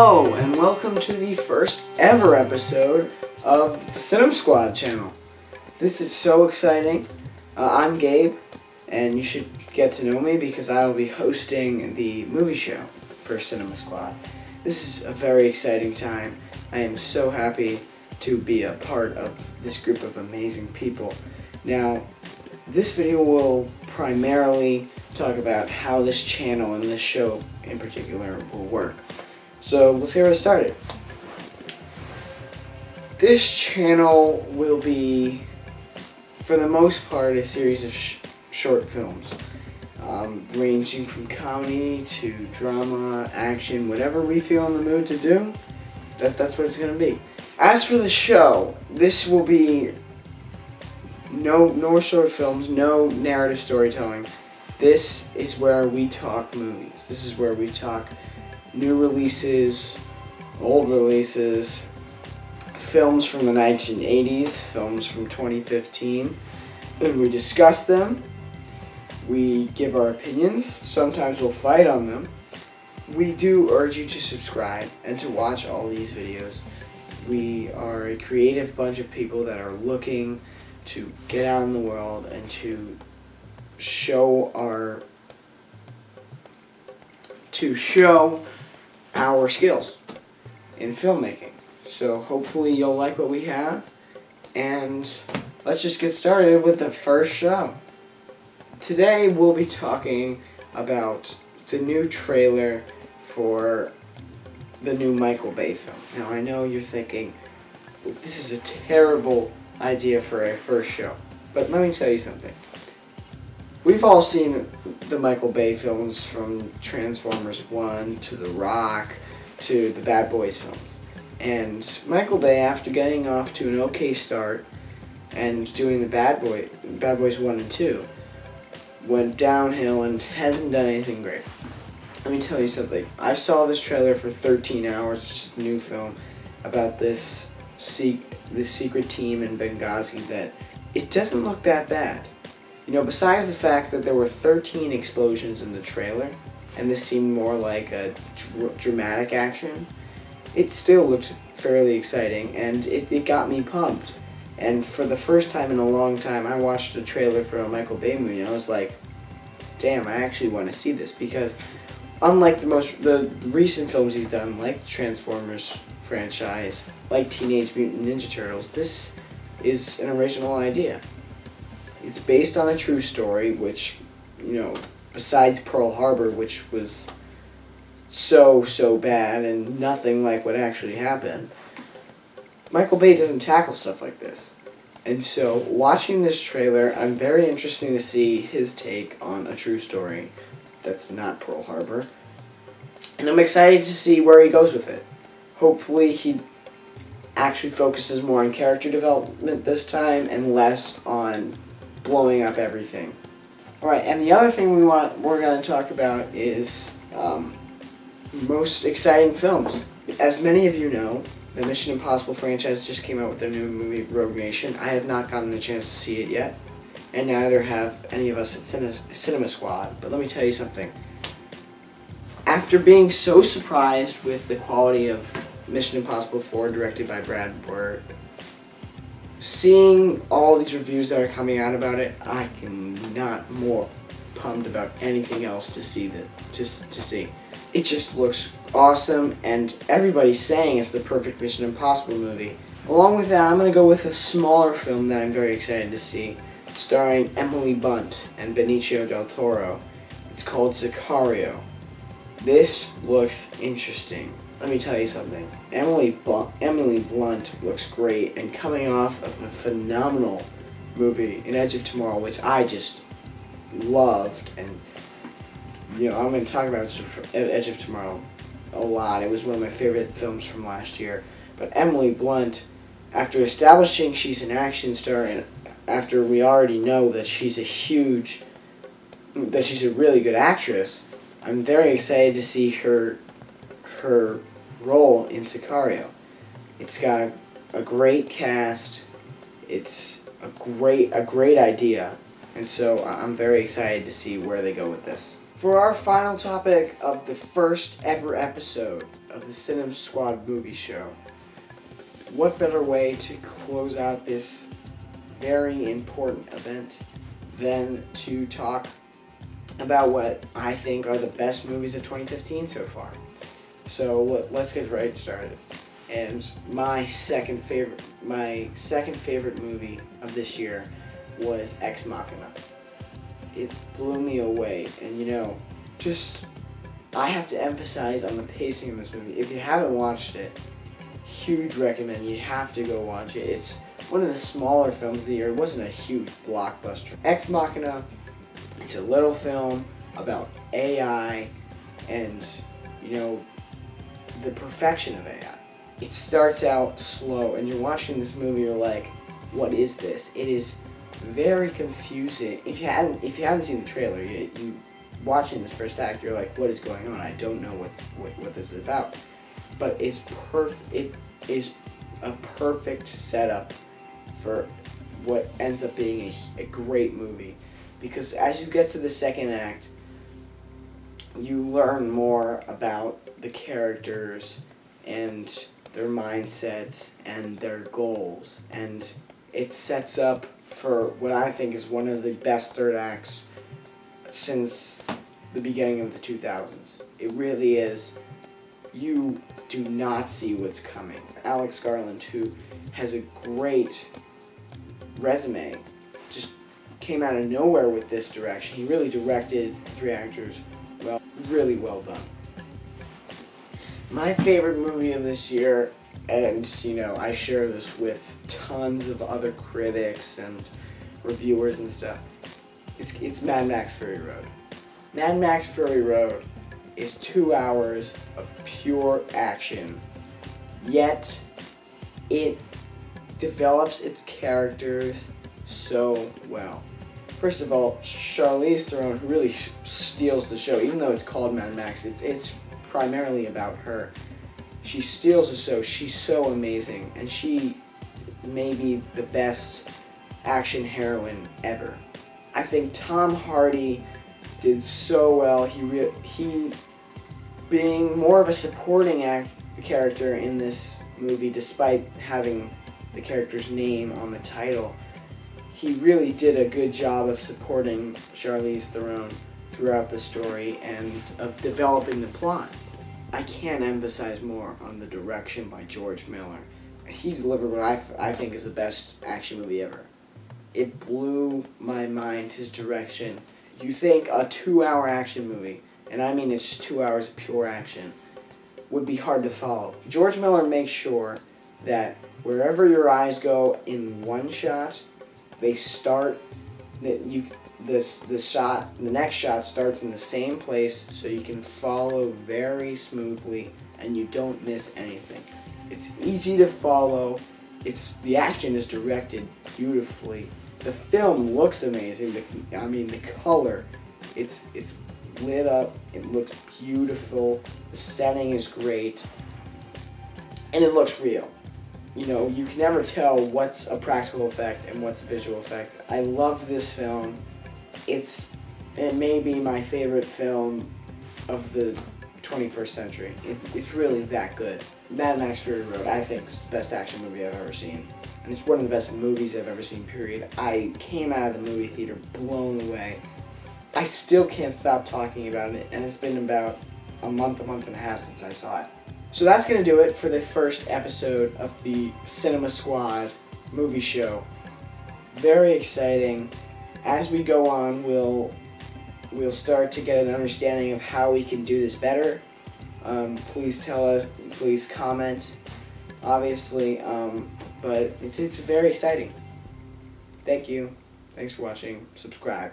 Hello, and welcome to the first ever episode of the SinemaSquad channel. This is so exciting. I'm Gabe, and you should get to know me because I will be hosting the movie show for SinemaSquad. This is a very exciting time. I am so happy to be a part of this group of amazing people. Now, this video will primarily talk about how this channel and this show in particular will work. So let's get started. This channel will be, for the most part, a series of short films, ranging from comedy to drama, action, whatever we feel in the mood to do. That's what it's going to be. As for the show, this will be no short films, no narrative storytelling. This is where we talk movies. This is where we talk new releases, old releases, films from the 1980s, films from 2015, and we discuss them. We give our opinions. Sometimes we'll fight on them. We do urge you to subscribe and to watch all these videos. We are a creative bunch of people that are looking to get out in the world and to show our skills in filmmaking. So hopefully you'll like what we have, and let's just get started with the first show. Today we'll be talking about the new trailer for the new Michael Bay film. Now I know you're thinking, this is a terrible idea for a first show, but let me tell you something. We've all seen the Michael Bay films, from Transformers 1 to The Rock to the Bad Boys films. And Michael Bay, after getting off to an okay start and doing the Bad Boys 1 and 2, went downhill and hasn't done anything great. Let me tell you something. I saw this trailer for 13 hours, which is a new film, about this secret team in Benghazi, that it doesn't look that bad. You know, besides the fact that there were 13 explosions in the trailer, and this seemed more like a dramatic action, it still looked fairly exciting, and it got me pumped. And for the first time in a long time, I watched a trailer for a Michael Bay movie, and I was like, damn, I actually want to see this, because unlike the recent films he's done, like the Transformers franchise, like Teenage Mutant Ninja Turtles, this is an original idea. It's based on a true story, which, you know, besides Pearl Harbor, which was so bad and nothing like what actually happened, Michael Bay doesn't tackle stuff like this. And so, watching this trailer, I'm very interested to see his take on a true story that's not Pearl Harbor. And I'm excited to see where he goes with it. Hopefully he actually focuses more on character development this time and less on blowing up everything. Alright, and the other thing we're going to talk about is most exciting films. As many of you know, the Mission Impossible franchise just came out with their new movie, Rogue Nation. I have not gotten a chance to see it yet, and neither have any of us at SinemaSquad. But let me tell you something. After being so surprised with the quality of Mission Impossible 4, directed by Brad Bird, seeing all these reviews that are coming out about it, I am not more pumped about anything else to see. It just looks awesome, and everybody's saying it's the perfect Mission Impossible movie. Along with that, I'm going to go with a smaller film that I'm very excited to see, starring Emily Blunt and Benicio del Toro. It's called Sicario. This looks interesting. Let me tell you something. Emily Blunt looks great, and coming off of a phenomenal movie, An Edge of Tomorrow, which I just loved, and you know, I'm going to talk about Edge of Tomorrow a lot. It was one of my favorite films from last year. But Emily Blunt, after establishing she's an action star, and after we already know that she's a really good actress, I'm very excited to see her role in Sicario. It's got a great cast. It's a great idea, and so I'm very excited to see where they go with this. For our final topic of the first ever episode of the SinemaSquad movie show, what better way to close out this very important event than to talk about what I think are the best movies of 2015 so far. So let's get right started. And my second favorite movie of this year was Ex Machina. It blew me away, and I have to emphasize on the pacing of this movie. If you haven't watched it, huge recommend. You have to go watch it. It's one of the smaller films of the year. It wasn't a huge blockbuster. Ex Machina, it's a little film about AI and, the perfection of AI. It starts out slow, and you're watching this movie, you're like, what is this? It is very confusing. If you hadn't seen the trailer, you watching this first act, you're like, what is going on? I don't know what this is about. But it is a perfect setup for what ends up being a great movie. Because as you get to the second act, you learn more about the characters and their mindsets and their goals, and it sets up for what I think is one of the best third acts since the beginning of the 2000s. It really is. You do not see what's coming. Alex Garland, who has a great resume, just came out of nowhere with this direction. He really directed three actors well, really well done. My favorite movie of this year, and I share this with tons of other critics and reviewers and stuff, it's Mad Max Fury Road. Mad Max Fury Road is 2 hours of pure action, yet it develops its characters so well. First of all, Charlize Theron really steals the show. Even though it's called Mad Max, it's primarily about her. She steals the show. She's so amazing, and she may be the best action heroine ever. I think Tom Hardy did so well. He being more of a supporting character in this movie, despite having the character's name on the title, he really did a good job of supporting Charlize Theron throughout the story and of developing the plot. I can't emphasize more on the direction by George Miller. He delivered what I think is the best action movie ever. It blew my mind, his direction. You think a 2-hour action movie, and I mean it's just 2 hours of pure action, would be hard to follow. George Miller makes sure that wherever your eyes go in one shot, they start, the next shot starts in the same place, so you can follow very smoothly and you don't miss anything. It's easy to follow. The action is directed beautifully. The film looks amazing. The color, it's lit up. It looks beautiful. The setting is great, and it looks real. You can never tell what's a practical effect and what's a visual effect. I love this film. It may be my favorite film of the 21st century. It's really that good. Mad Max Fury Road, I think, is the best action movie I've ever seen. And it's one of the best movies I've ever seen, period. I came out of the movie theater blown away. I still can't stop talking about it, and it's been about a month and a half since I saw it. So that's going to do it for the first episode of the SinemaSquad movie show. Very exciting. As we go on, we'll start to get an understanding of how we can do this better. Please tell us, please comment, obviously, but it's very exciting. Thank you. Thanks for watching. Subscribe.